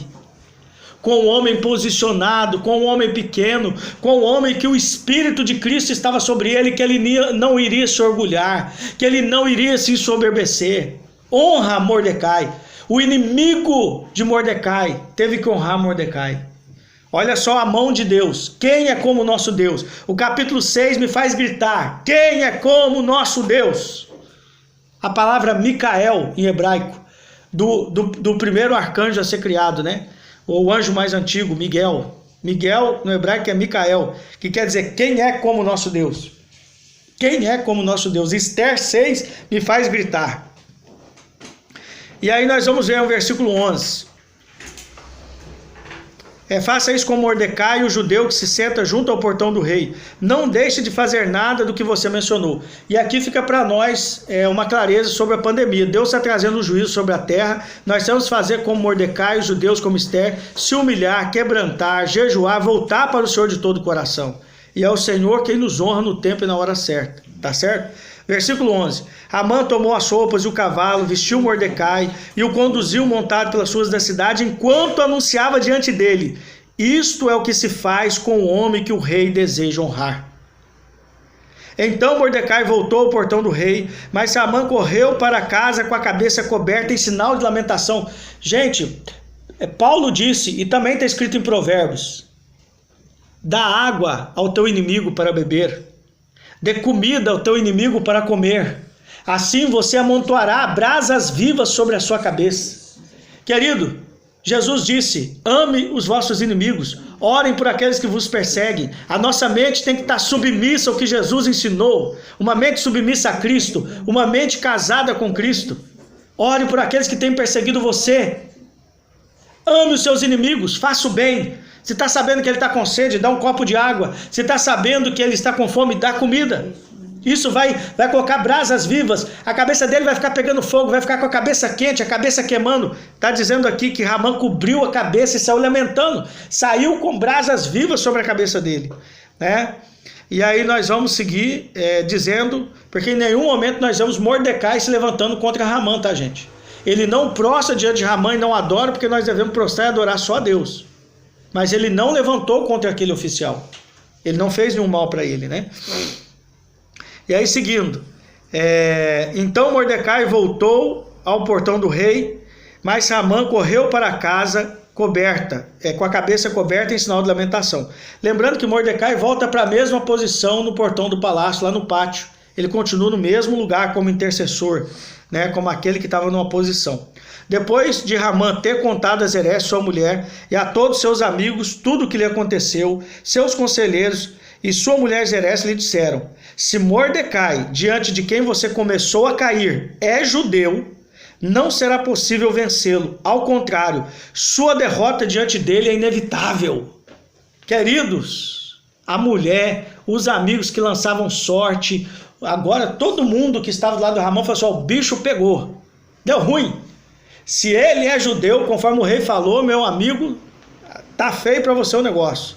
Com o homem posicionado, com o homem pequeno, com o homem que o Espírito de Cristo estava sobre ele, que ele não iria se orgulhar, que ele não iria se ensoberbecer. Honra Mordecai. O inimigo de Mordecai teve que honrar Mordecai. Olha só a mão de Deus. Quem é como o nosso Deus? O capítulo 6 me faz gritar: quem é como o nosso Deus? A palavra Micael em hebraico, do primeiro arcanjo a ser criado, né? Ou o anjo mais antigo, Miguel. Miguel no hebraico é Micael, que quer dizer quem é como o nosso Deus. Quem é como o nosso Deus? Esther 6 me faz gritar. E aí nós vamos ver o versículo 11. Faça isso com Mordecai, o judeu que se senta junto ao portão do rei. Não deixe de fazer nada do que você mencionou. E aqui fica para nós uma clareza sobre a pandemia. Deus está trazendo o juízo sobre a terra. Nós temos que fazer como Mordecai, os judeus como Esther, se humilhar, quebrantar, jejuar, voltar para o Senhor de todo o coração. E é o Senhor quem nos honra no tempo e na hora certa. Tá certo? Versículo 11. Amã tomou as roupas e o cavalo, vestiu Mordecai e o conduziu montado pelas ruas da cidade, enquanto anunciava diante dele: isto é o que se faz com o homem que o rei deseja honrar. Então Mordecai voltou ao portão do rei, mas Amã correu para casa com a cabeça coberta em sinal de lamentação. Gente, Paulo disse, e também está escrito em Provérbios: dá água ao teu inimigo para beber, dê comida ao teu inimigo para comer, assim você amontoará brasas vivas sobre a sua cabeça. Querido, Jesus disse: ame os vossos inimigos, orem por aqueles que vos perseguem. A nossa mente tem que estar submissa ao que Jesus ensinou, uma mente submissa a Cristo, uma mente casada com Cristo. Ore por aqueles que têm perseguido você. Ame os seus inimigos, faça o bem. Se está sabendo que ele está com sede, dá um copo de água. Se está sabendo que ele está com fome, dá comida. Isso vai colocar brasas vivas. A cabeça dele vai ficar pegando fogo, vai ficar com a cabeça quente, a cabeça queimando. Está dizendo aqui que Amã cobriu a cabeça e saiu lamentando. Saiu com brasas vivas sobre a cabeça dele, né? E aí nós vamos seguir dizendo, porque em nenhum momento nós vemos Mordecai se levantando contra Amã, tá, gente? Ele não prostra diante de Amã e não adora, porque nós devemos prostrar e adorar só a Deus. Mas ele não levantou contra aquele oficial. Ele não fez nenhum mal para ele, né? E aí seguindo, então Mordecai voltou ao portão do rei, mas Amã correu para casa coberta, com a cabeça coberta em sinal de lamentação. Lembrando que Mordecai volta para a mesma posição no portão do palácio, lá no pátio. Ele continua no mesmo lugar como intercessor, né, como aquele que estava numa posição. Depois de Amã ter contado a Zeresh, sua mulher, e a todos seus amigos tudo o que lhe aconteceu, seus conselheiros e sua mulher Zeresh lhe disseram: se Mordecai, diante de quem você começou a cair, é judeu, não será possível vencê-lo. Ao contrário, sua derrota diante dele é inevitável. Queridos, a mulher, os amigos que lançavam sorte, agora todo mundo que estava do lado de Amã falou assim: o bicho pegou, deu ruim. Se ele é judeu, conforme o rei falou, meu amigo, tá feio para você o negócio.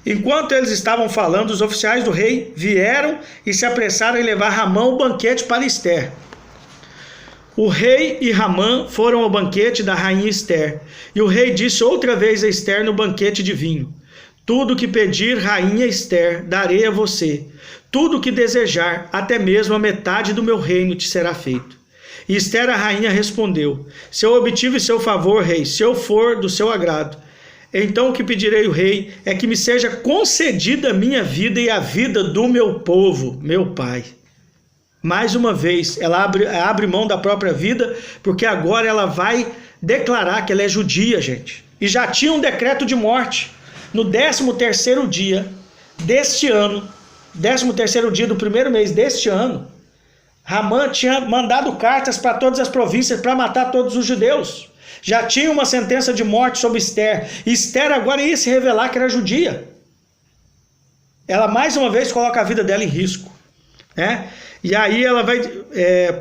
Enquanto eles estavam falando, os oficiais do rei vieram e se apressaram em levar Amã ao banquete para Ester. O rei e Amã foram ao banquete da rainha Ester, e o rei disse outra vez a Ester no banquete de vinho: tudo o que pedir, rainha Ester, darei a você. Tudo o que desejar, até mesmo a metade do meu reino te será feito. E Ester, a rainha, respondeu: se eu obtive seu favor, rei, se eu for do seu agrado, então o que pedirei ao rei é que me seja concedida a minha vida e a vida do meu povo, meu pai. Mais uma vez, ela abre mão da própria vida, porque agora ela vai declarar que ela é judia, gente. E já tinha um decreto de morte. No 13º dia deste ano, 13º dia do primeiro mês deste ano, Amã tinha mandado cartas para todas as províncias para matar todos os judeus. Já tinha uma sentença de morte sobre Ester. E Ester agora ia se revelar que era judia. Ela mais uma vez coloca a vida dela em risco, né? E aí ela vai,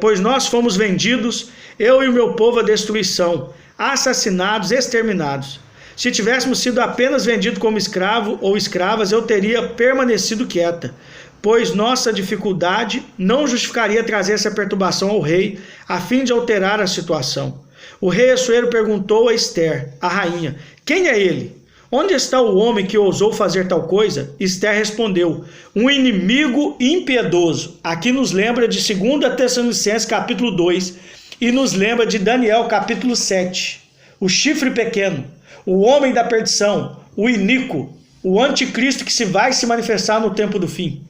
pois nós fomos vendidos, eu e o meu povo, à destruição, assassinados, exterminados. Se tivéssemos sido apenas vendidos como escravo ou escravas, eu teria permanecido quieta, pois nossa dificuldade não justificaria trazer essa perturbação ao rei, a fim de alterar a situação. O rei Assuero perguntou a Ester, a rainha: quem é ele? Onde está o homem que ousou fazer tal coisa? Ester respondeu: um inimigo impiedoso. Aqui nos lembra de 2 Tessalonicenses capítulo 2 e nos lembra de Daniel capítulo 7. O chifre pequeno, o homem da perdição, o iníquo, o anticristo que vai se manifestar no tempo do fim.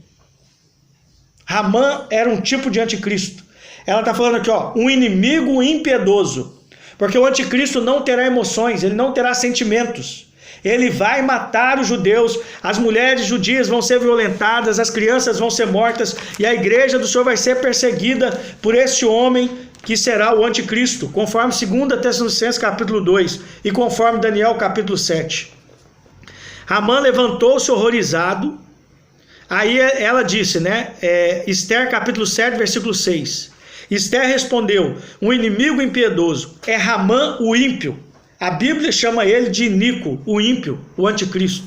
Amã era um tipo de anticristo. Ela está falando aqui, um inimigo impiedoso. Porque o anticristo não terá emoções, ele não terá sentimentos. Ele vai matar os judeus, as mulheres judias vão ser violentadas, as crianças vão ser mortas, e a igreja do Senhor vai ser perseguida por esse homem que será o anticristo, conforme 2 Tessalonicenses capítulo 2 e conforme Daniel capítulo 7. Amã levantou-se horrorizado. Aí ela disse, Ester capítulo 7, versículo 6. Ester respondeu: um inimigo impiedoso é Amã o ímpio. A Bíblia chama ele de iníquo, o ímpio, o anticristo.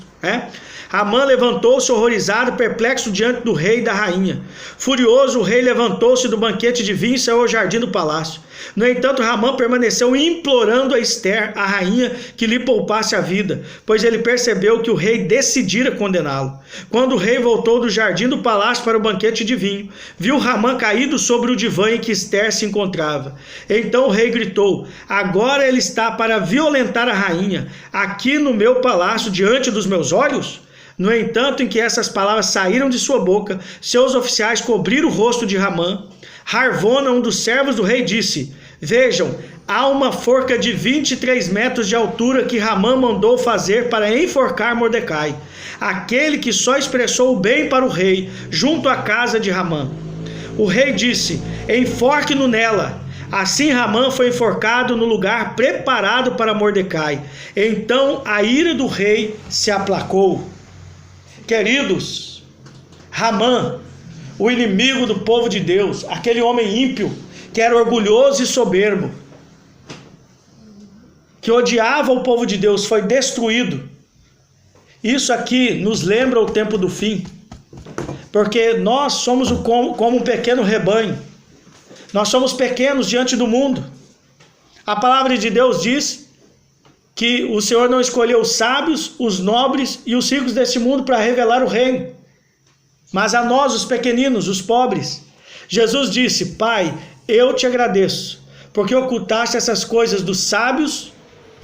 Ramã levantou-se horrorizado, perplexo diante do rei e da rainha. Furioso, o rei levantou-se do banquete de vinho e saiu ao jardim do palácio. No entanto, Ramã permaneceu implorando a Ester, a rainha, que lhe poupasse a vida, pois ele percebeu que o rei decidira condená-lo. Quando o rei voltou do jardim do palácio para o banquete de vinho, viu Ramã caído sobre o divã em que Ester se encontrava. Então o rei gritou: agora ele está para violentar a rainha, aqui no meu palácio, diante dos meus olhos? No entanto, em que essas palavras saíram de sua boca, seus oficiais cobriram o rosto de Ramã. Harvona, um dos servos do rei, disse: vejam, há uma forca de 23 metros de altura que Ramã mandou fazer para enforcar Mordecai, aquele que só expressou o bem para o rei, junto à casa de Ramã. O rei disse: enforque-no nela. Assim Ramã foi enforcado no lugar preparado para Mordecai. Então a ira do rei se aplacou. Queridos, Ramã, o inimigo do povo de Deus, aquele homem ímpio, que era orgulhoso e soberbo, que odiava o povo de Deus, foi destruído. Isso aqui nos lembra o tempo do fim, porque nós somos como um pequeno rebanho, nós somos pequenos diante do mundo. A palavra de Deus diz que o Senhor não escolheu os sábios, os nobres e os ricos deste mundo para revelar o reino, mas a nós, os pequeninos, os pobres. Jesus disse: Pai, eu te agradeço, porque ocultaste essas coisas dos sábios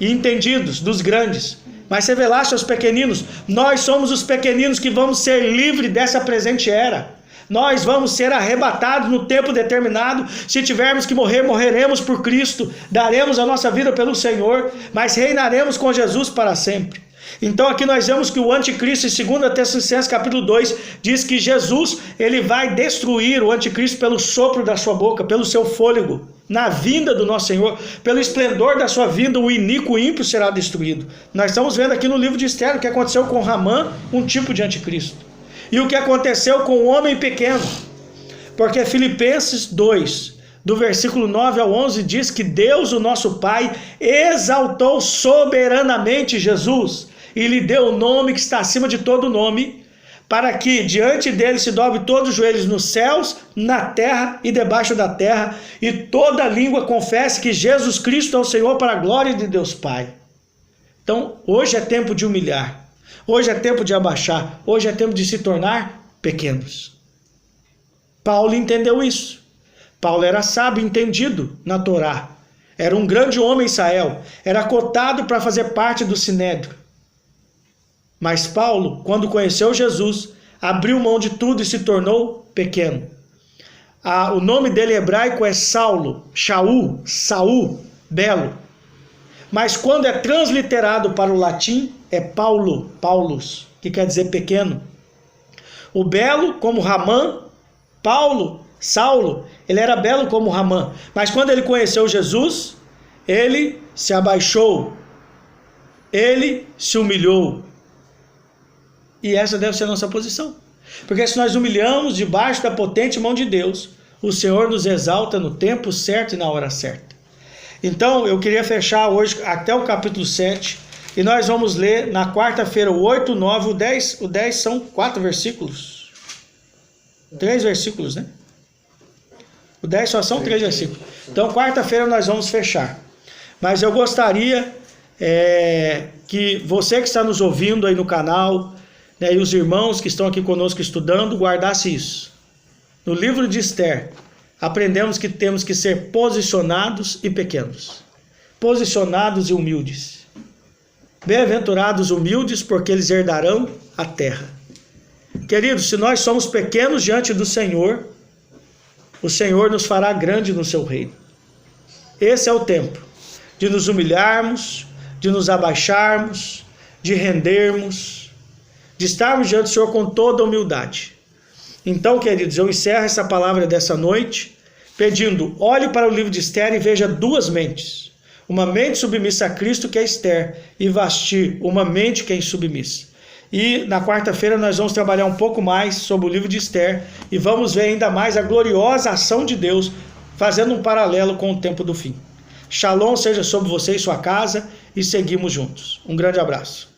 e entendidos, dos grandes, mas revelaste aos pequeninos. Nós somos os pequeninos que vamos ser livres dessa presente era. Nós vamos ser arrebatados no tempo determinado. Se tivermos que morrer, morreremos por Cristo, daremos a nossa vida pelo Senhor, mas reinaremos com Jesus para sempre. Então aqui nós vemos que o anticristo, em 2 Tessalonicenses capítulo 2, diz que Jesus, ele vai destruir o anticristo pelo sopro da sua boca, pelo seu fôlego. Na vinda do nosso Senhor, pelo esplendor da sua vinda, o iníquo ímpio será destruído. Nós estamos vendo aqui no livro de Ester o que aconteceu com Ramã, um tipo de anticristo, e o que aconteceu com o homem pequeno, porque Filipenses 2, do versículo 9 ao 11, diz que Deus, o nosso Pai, exaltou soberanamente Jesus e lhe deu o nome que está acima de todo nome, para que diante dele se dobre todos os joelhos nos céus, na terra e debaixo da terra, e toda língua confesse que Jesus Cristo é o Senhor, para a glória de Deus Pai. Então, hoje é tempo de humilhar, hoje é tempo de abaixar, hoje é tempo de se tornar pequenos. Paulo entendeu isso. Paulo era sábio, entendido na Torá, era um grande homem em Israel, era cotado para fazer parte do Sinédrio. Mas Paulo, quando conheceu Jesus, abriu mão de tudo e se tornou pequeno. O nome dele em hebraico é Saulo, Shaul, Saul, belo. Mas quando é transliterado para o latim, é Paulo, Paulus, que quer dizer pequeno. O belo, como Ramã, Paulo, Saulo, ele era belo como Ramã. Mas quando ele conheceu Jesus, ele se abaixou, ele se humilhou. E essa deve ser a nossa posição. Porque se nós humilhamos debaixo da potente mão de Deus, o Senhor nos exalta no tempo certo e na hora certa. Então, eu queria fechar hoje até o capítulo 7, e nós vamos ler na quarta-feira o 8, o 9, o 10. O 10 são 4 versículos. 3 versículos, né? O 10 só são 3 versículos. Então, quarta-feira nós vamos fechar. Mas eu gostaria que você que está nos ouvindo aí no canal, né, e os irmãos que estão aqui conosco estudando, guardasse isso. No livro de Ester, aprendemos que temos que ser posicionados e pequenos. Posicionados e humildes. Bem-aventurados humildes, porque eles herdarão a terra. Queridos, se nós somos pequenos diante do Senhor, o Senhor nos fará grande no seu reino. Esse é o tempo de nos humilharmos, de nos abaixarmos, de rendermos, de estarmos diante do Senhor com toda a humildade. Então, queridos, eu encerro essa palavra dessa noite pedindo: olhe para o livro de Ester e veja 2 mentes. Uma mente submissa a Cristo, que é Ester, e Vasti, uma mente que é insubmissa. E na quarta-feira nós vamos trabalhar um pouco mais sobre o livro de Ester e vamos ver ainda mais a gloriosa ação de Deus, fazendo um paralelo com o tempo do fim. Shalom seja sobre você e sua casa, e seguimos juntos. Um grande abraço.